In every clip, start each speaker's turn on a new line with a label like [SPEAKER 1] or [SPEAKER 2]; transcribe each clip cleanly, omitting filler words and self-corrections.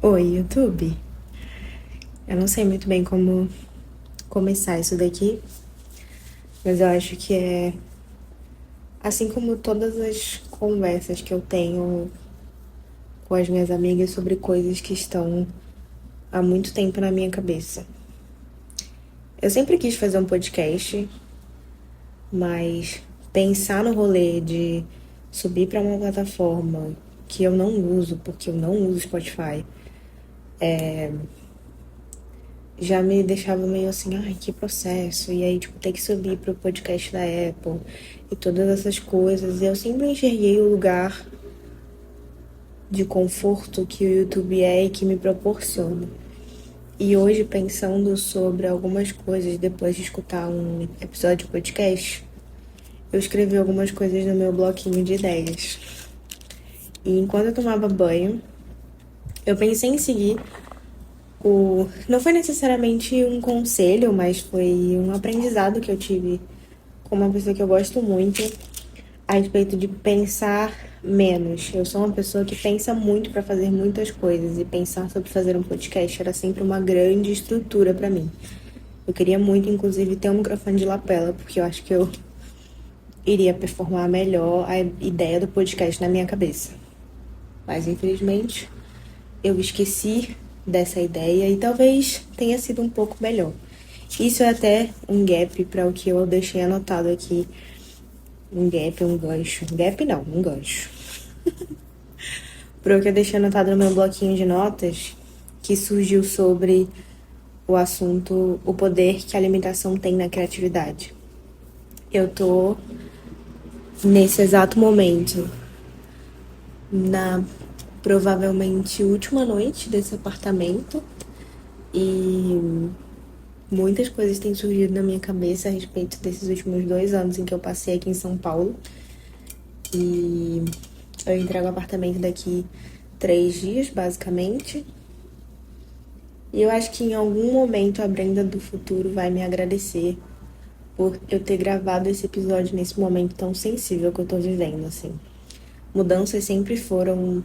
[SPEAKER 1] Oi, YouTube. Eu não sei muito bem como começar isso daqui, mas eu acho que é assim como todas as conversas que eu tenho com as minhas amigas sobre coisas que estão há muito tempo na minha cabeça. Eu sempre quis fazer um podcast, mas pensar no rolê de subir para uma plataforma que eu não uso, porque eu não uso Spotify, já me deixava meio assim, ai, que processo. E aí, tipo, ter que subir pro podcast da Apple e todas essas coisas. E eu sempre enxerguei o lugar de conforto que o YouTube é e que me proporciona. E hoje, pensando sobre algumas coisas, depois de escutar um episódio de podcast, eu escrevi algumas coisas no meu bloquinho de ideias. E enquanto eu tomava banho, eu pensei em seguir Não foi necessariamente um conselho, mas foi um aprendizado que eu tive com uma pessoa que eu gosto muito a respeito de pensar menos. Eu sou uma pessoa que pensa muito para fazer muitas coisas e pensar sobre fazer um podcast era sempre uma grande estrutura para mim. Eu queria muito, inclusive, ter um microfone de lapela, porque eu acho que eu iria performar melhor a ideia do podcast na minha cabeça. Mas, infelizmente, eu esqueci dessa ideia e talvez tenha sido um pouco melhor. Isso é até um gap para o que eu deixei anotado aqui. Um gap, um gancho. Gap não, um gancho. Para o que eu deixei anotado no meu bloquinho de notas, que surgiu sobre o assunto o poder que a limitação tem na criatividade. Eu tô nesse exato momento na provavelmente última noite desse apartamento e muitas coisas têm surgido na minha cabeça a respeito desses últimos 2 anos em que eu passei aqui em São Paulo. E eu entrego o apartamento daqui 3 dias, basicamente. E eu acho que em algum momento a Brenda do futuro vai me agradecer por eu ter gravado esse episódio nesse momento tão sensível que eu tô vivendo, assim. Mudanças sempre foram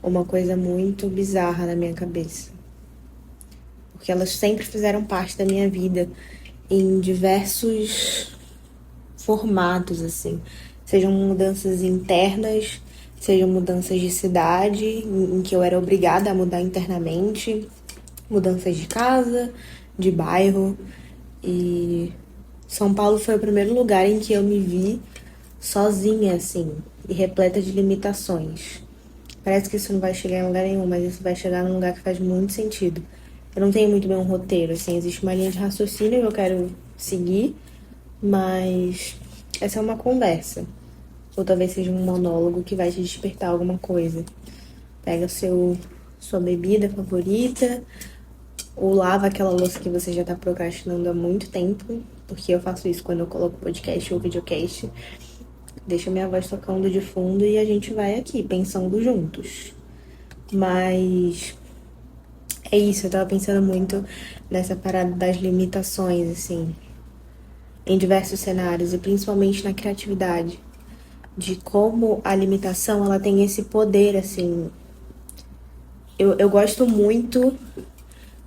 [SPEAKER 1] uma coisa muito bizarra na minha cabeça. Porque elas sempre fizeram parte da minha vida em diversos formatos, assim. Sejam mudanças internas, sejam mudanças de cidade, em que eu era obrigada a mudar internamente, mudanças de casa, de bairro. E São Paulo foi o primeiro lugar em que eu me vi sozinha, assim, e repleta de limitações. Parece que isso não vai chegar em lugar nenhum, mas isso vai chegar num lugar que faz muito sentido. Eu não tenho muito bem um roteiro, assim, existe uma linha de raciocínio que eu quero seguir, mas essa é uma conversa. Ou talvez seja um monólogo que vai te despertar alguma coisa. Pega sua bebida favorita, ou lava aquela louça que você já tá procrastinando há muito tempo, porque eu faço isso quando eu coloco podcast ou videocast. Deixa minha voz tocando de fundo e a gente vai aqui, pensando juntos. Mas é isso, eu tava pensando muito nessa parada das limitações, assim, em diversos cenários, e principalmente na criatividade. De como a limitação, ela tem esse poder, assim. Eu gosto muito.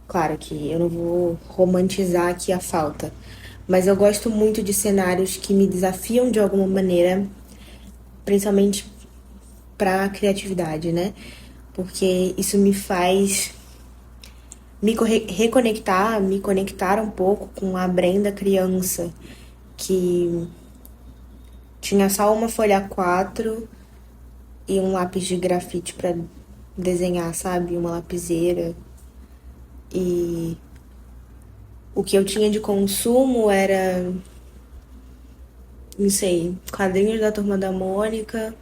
[SPEAKER 1] Claro que eu não vou romantizar aqui a falta, mas eu gosto muito de cenários que me desafiam de alguma maneira, principalmente para a criatividade, né? Porque isso me faz reconectar, me conectar um pouco com a Brenda criança, que tinha só uma folha A4 e um lápis de grafite para desenhar, sabe? Uma lapiseira. E o que eu tinha de consumo era, não sei, quadrinhos da Turma da Mônica,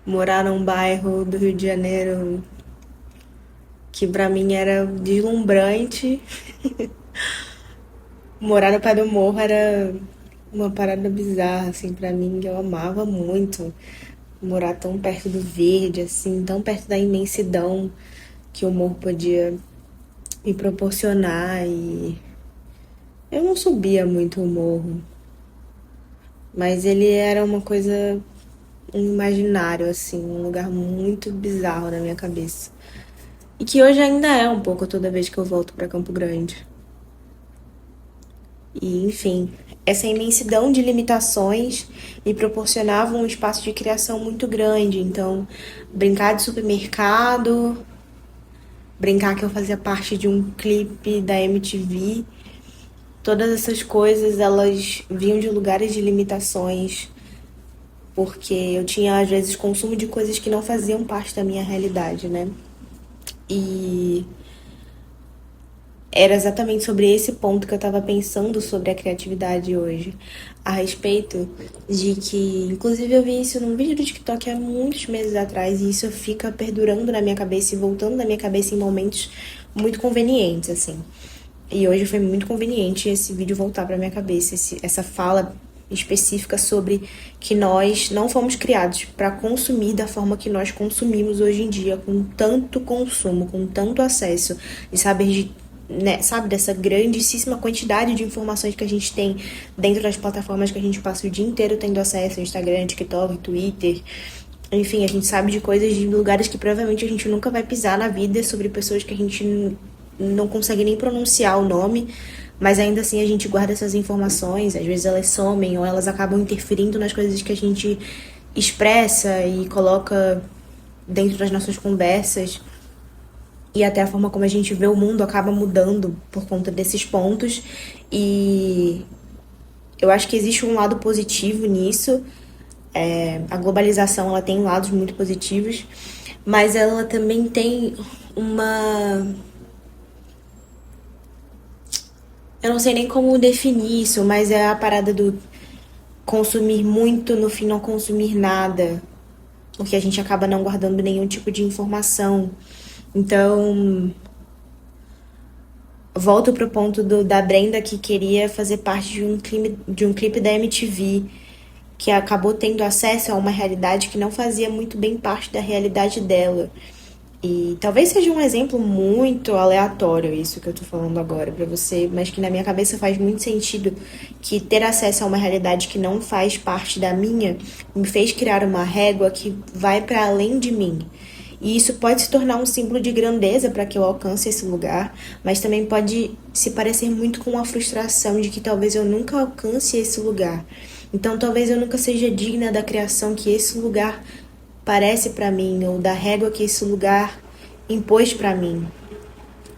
[SPEAKER 1] morar num bairro do Rio de Janeiro que pra mim era deslumbrante. Morar no pé do morro era uma parada bizarra, assim, pra mim, que eu amava muito. Morar tão perto do verde, assim, tão perto da imensidão que o morro podia me proporcionar. E eu não subia muito o morro, mas ele era uma coisa, um imaginário, assim, um lugar muito bizarro na minha cabeça. e que hoje ainda é um pouco toda vez que eu volto para Campo Grande. E, enfim, essa imensidão de limitações me proporcionava um espaço de criação muito grande. Então, brincar de supermercado, brincar que eu fazia parte de um clipe da MTV, todas essas coisas, elas vinham de lugares de limitações, porque eu tinha, às vezes, consumo de coisas que não faziam parte da minha realidade, né? E era exatamente sobre esse ponto que eu estava pensando sobre a criatividade hoje. A respeito de que, inclusive, eu vi isso num vídeo do TikTok há muitos meses atrás, e isso fica perdurando na minha cabeça e voltando na minha cabeça em momentos muito convenientes, assim. E hoje foi muito conveniente esse vídeo voltar pra minha cabeça, essa fala específica sobre que nós não fomos criados para consumir da forma que nós consumimos hoje em dia, com tanto consumo, com tanto acesso, e saber de, né, sabe, dessa grandíssima quantidade de informações que a gente tem dentro das plataformas que a gente passa o dia inteiro tendo acesso, Instagram, TikTok, Twitter. Enfim, a gente sabe de coisas de lugares que provavelmente a gente nunca vai pisar na vida, sobre pessoas que a gente não consegue nem pronunciar o nome, mas ainda assim a gente guarda essas informações, às vezes elas somem ou elas acabam interferindo nas coisas que a gente expressa e coloca dentro das nossas conversas. E até a forma como a gente vê o mundo acaba mudando por conta desses pontos. E eu acho que existe um lado positivo nisso. A globalização, ela tem lados muito positivos, mas ela também tem uma... Eu não sei nem como definir isso, mas é a parada do consumir muito, no fim não consumir nada, porque a gente acaba não guardando nenhum tipo de informação. Então, volto pro ponto da Brenda, que queria fazer parte de um clipe da MTV, que acabou tendo acesso a uma realidade que não fazia muito bem parte da realidade dela. E talvez seja um exemplo muito aleatório isso que eu tô falando agora pra você, mas que na minha cabeça faz muito sentido, que ter acesso a uma realidade que não faz parte da minha me fez criar uma régua que vai para além de mim. E isso pode se tornar um símbolo de grandeza para que eu alcance esse lugar, mas também pode se parecer muito com a frustração de que talvez eu nunca alcance esse lugar. Então talvez eu nunca seja digna da criação que esse lugar parece para mim, ou da régua que esse lugar impôs para mim,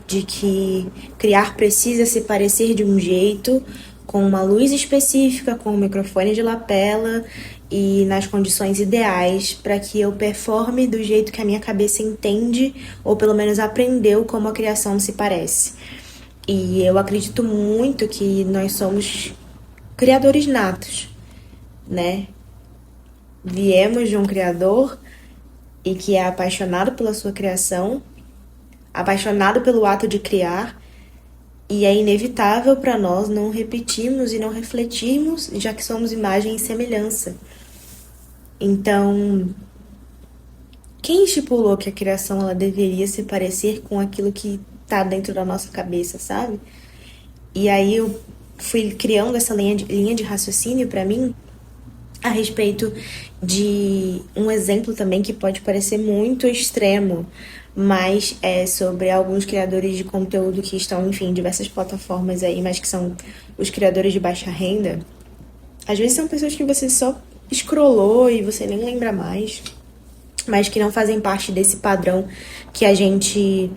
[SPEAKER 1] de que criar precisa se parecer de um jeito, com uma luz específica, com um microfone de lapela e nas condições ideais para que eu performe do jeito que a minha cabeça entende, ou pelo menos aprendeu como a criação se parece. E eu acredito muito que nós somos criadores natos, né? Viemos de um criador e que é apaixonado pela sua criação, apaixonado pelo ato de criar, e é inevitável para nós não repetirmos e não refletirmos, já que somos imagem e semelhança. Então, quem estipulou que a criação ela deveria se parecer com aquilo que está dentro da nossa cabeça, sabe? E aí eu fui criando essa linha de raciocínio para mim a respeito de um exemplo também que pode parecer muito extremo, mas é sobre alguns criadores de conteúdo que estão, enfim, em diversas plataformas aí, mas que são os criadores de baixa renda. Às vezes são pessoas que você só scrollou e você nem lembra mais, mas que não fazem parte desse padrão que a gente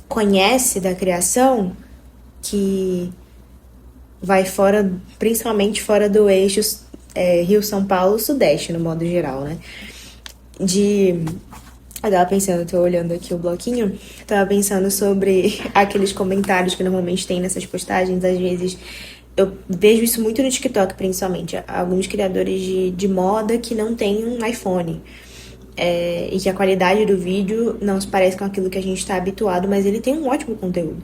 [SPEAKER 1] conhece da criação, que vai fora, principalmente fora do eixo Rio-São Paulo-Sudeste, no modo geral, né? Eu tava pensando, tô olhando aqui o bloquinho, tava pensando sobre aqueles comentários que normalmente tem nessas postagens. Às vezes eu vejo isso muito no TikTok, principalmente. Alguns criadores de moda que não têm um iPhone. E que a qualidade do vídeo não se parece com aquilo que a gente tá habituado, mas ele tem um ótimo conteúdo.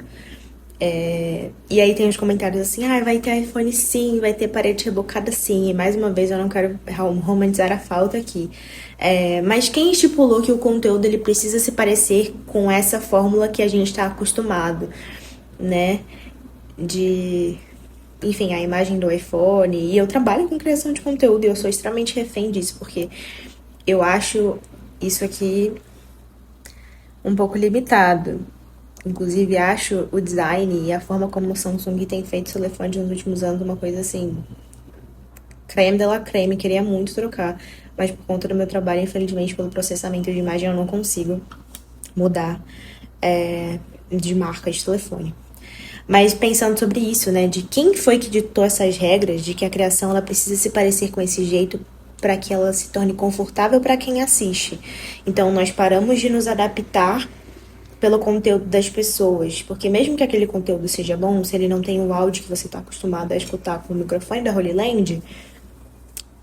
[SPEAKER 1] E aí tem os comentários assim, vai ter iPhone sim, vai ter parede rebocada sim. E mais uma vez eu não quero romantizar a falta aqui. Mas quem estipulou que o conteúdo ele precisa se parecer com essa fórmula que a gente está acostumado, né? Enfim, a imagem do iPhone. E eu trabalho com criação de conteúdo e eu sou extremamente refém disso, porque eu acho isso aqui um pouco limitado. Inclusive, acho o design e a forma como o Samsung tem feito telefones nos últimos anos uma coisa assim, creme de la creme, queria muito trocar, mas por conta do meu trabalho, infelizmente, pelo processamento de imagem, eu não consigo mudar de marca de telefone. Mas pensando sobre isso, né, de quem foi que ditou essas regras, de que a criação ela precisa se parecer com esse jeito para que ela se torne confortável para quem assiste. Então, nós paramos de nos adaptar pelo conteúdo das pessoas, porque mesmo que aquele conteúdo seja bom, se ele não tem o áudio que você está acostumado a escutar com o microfone da Holy Land,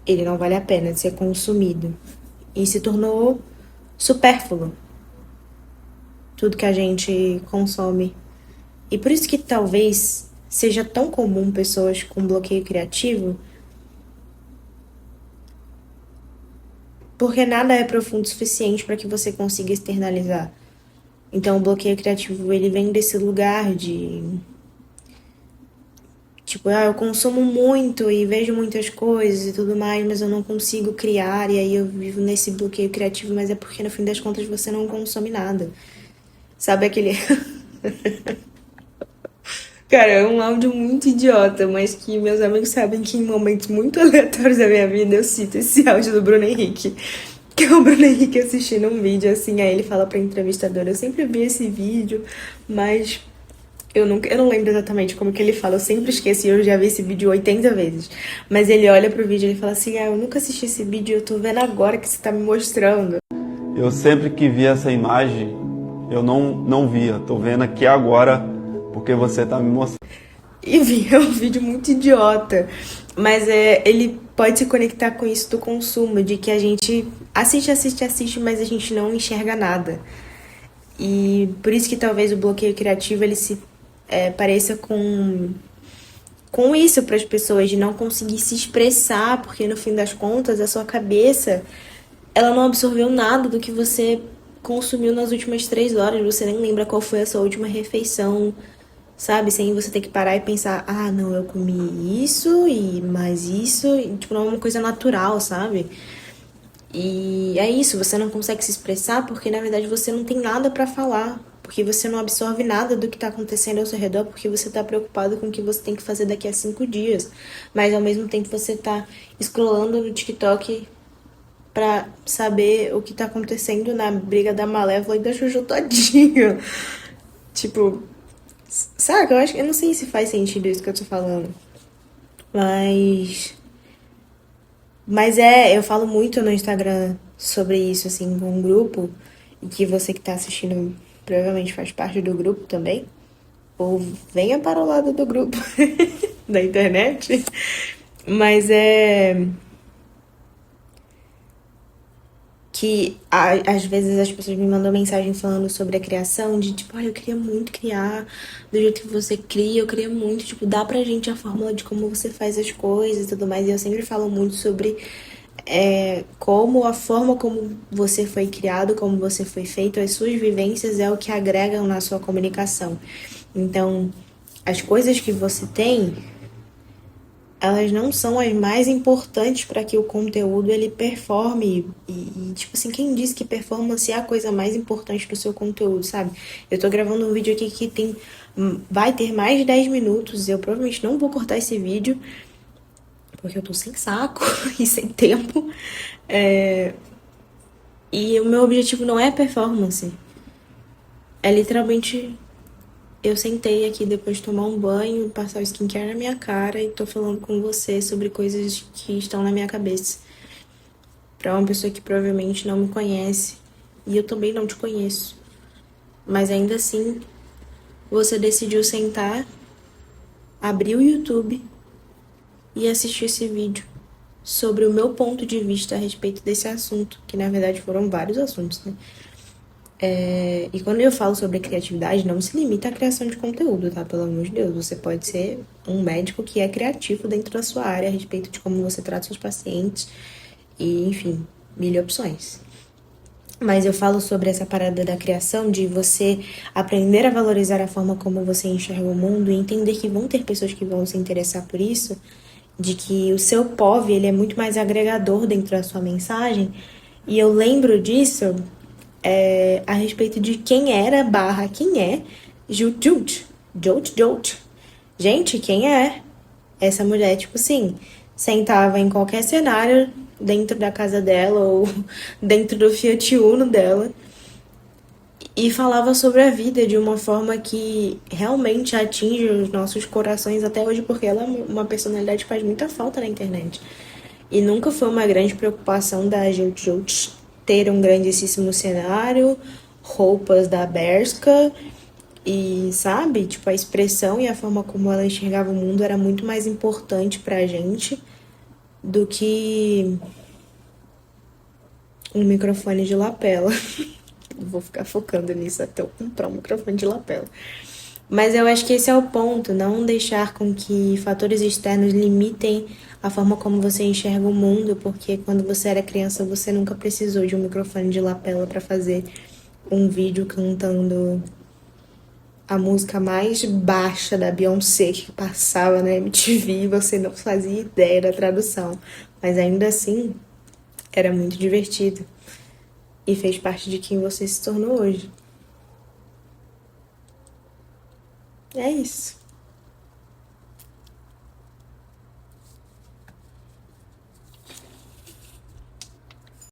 [SPEAKER 1] ele não vale a pena de ser consumido. E se tornou supérfluo tudo que a gente consome. E por isso que talvez seja tão comum pessoas com bloqueio criativo, porque nada é profundo o suficiente para que você consiga externalizar. Então, o bloqueio criativo, ele vem desse lugar de tipo, eu consumo muito e vejo muitas coisas e tudo mais, mas eu não consigo criar, e aí eu vivo nesse bloqueio criativo, mas é porque no fim das contas você não consome nada. Sabe aquele. Cara, é um áudio muito idiota, mas que meus amigos sabem que em momentos muito aleatórios da minha vida eu cito esse áudio do Bruno Henrique. Que é o Bruno Henrique assistindo um vídeo assim, aí ele fala pra entrevistadora, eu sempre vi esse vídeo, mas eu não lembro exatamente como que ele fala, eu sempre esqueci, eu já vi esse vídeo 80 vezes. Mas ele olha pro vídeo e ele fala assim, eu nunca assisti esse vídeo, eu tô vendo agora que você tá me mostrando.
[SPEAKER 2] Eu sempre que vi essa imagem, eu não via, tô vendo aqui agora, porque você tá me mostrando.
[SPEAKER 1] Enfim, é um vídeo muito idiota, mas ele pode se conectar com isso do consumo, de que a gente assiste, mas a gente não enxerga nada. E por isso que talvez o bloqueio criativo ele se pareça com isso para as pessoas, de não conseguir se expressar, porque no fim das contas a sua cabeça ela não absorveu nada do que você consumiu nas últimas 3 horas, você nem lembra qual foi a sua última refeição, sabe? Sem você ter que parar e pensar, não, eu comi isso e mais isso, e, tipo, não é uma coisa natural, sabe? E é isso, você não consegue se expressar porque na verdade você não tem nada pra falar, porque você não absorve nada do que tá acontecendo ao seu redor, porque você tá preocupado com o que você tem que fazer daqui a 5 dias, mas ao mesmo tempo você tá scrollando no TikTok pra saber o que tá acontecendo na briga da Malévola e da Jojo Todinho. Tipo, sabe? Eu não sei se faz sentido isso que eu tô falando, mas eu falo muito no Instagram sobre isso, assim, com um grupo, e que você que tá assistindo provavelmente faz parte do grupo também, ou venha para o lado do grupo da internet. Mas que às vezes as pessoas me mandam mensagem falando sobre a criação, de tipo, eu queria muito criar do jeito que você cria, eu queria muito, tipo, dá pra gente a fórmula de como você faz as coisas e tudo mais, e eu sempre falo muito sobre como a forma como você foi criado, como você foi feito, as suas vivências é o que agregam na sua comunicação. Então, as coisas que você tem, elas não são as mais importantes para que o conteúdo ele performe. Tipo assim, quem disse que performance é a coisa mais importante do seu conteúdo, sabe? Eu tô gravando um vídeo aqui que vai ter mais de 10 minutos, eu provavelmente não vou cortar esse vídeo, porque eu tô sem saco e sem tempo. E o meu objetivo não é performance. É literalmente eu sentei aqui depois de tomar um banho, passar o skincare na minha cara e tô falando com você sobre coisas que estão na minha cabeça. Pra uma pessoa que provavelmente não me conhece. E eu também não te conheço. Mas ainda assim, você decidiu sentar, abrir o YouTube e assistir esse vídeo sobre o meu ponto de vista a respeito desse assunto, que na verdade foram vários assuntos, né? E quando eu falo sobre criatividade, não se limita à criação de conteúdo, tá? Pelo amor de Deus, você pode ser um médico que é criativo dentro da sua área a respeito de como você trata seus pacientes e, enfim, mil opções. Mas eu falo sobre essa parada da criação, de você aprender a valorizar a forma como você enxerga o mundo e entender que vão ter pessoas que vão se interessar por isso, de que o seu POV, ele é muito mais agregador dentro da sua mensagem. E eu lembro disso a respeito de quem era barra quem é Jut Jut. Jut Jut. Gente, quem é essa mulher? Tipo assim, sentava em qualquer cenário dentro da casa dela ou dentro do Fiat Uno dela e falava sobre a vida de uma forma que realmente atinge os nossos corações até hoje, porque ela é uma personalidade que faz muita falta na internet. E nunca foi uma grande preocupação da Jut Jut ter um grandíssimo cenário, roupas da Bershka e, sabe, tipo, a expressão e a forma como ela enxergava o mundo era muito mais importante pra gente do que um microfone de lapela. Vou ficar focando nisso até eu comprar um microfone de lapela. Mas eu acho que esse é o ponto, não deixar com que fatores externos limitem a forma como você enxerga o mundo, porque quando você era criança você nunca precisou de um microfone de lapela para fazer um vídeo cantando a música mais baixa da Beyoncé que passava na MTV e você não fazia ideia da tradução. Mas ainda assim, era muito divertido e fez parte de quem você se tornou hoje. É isso.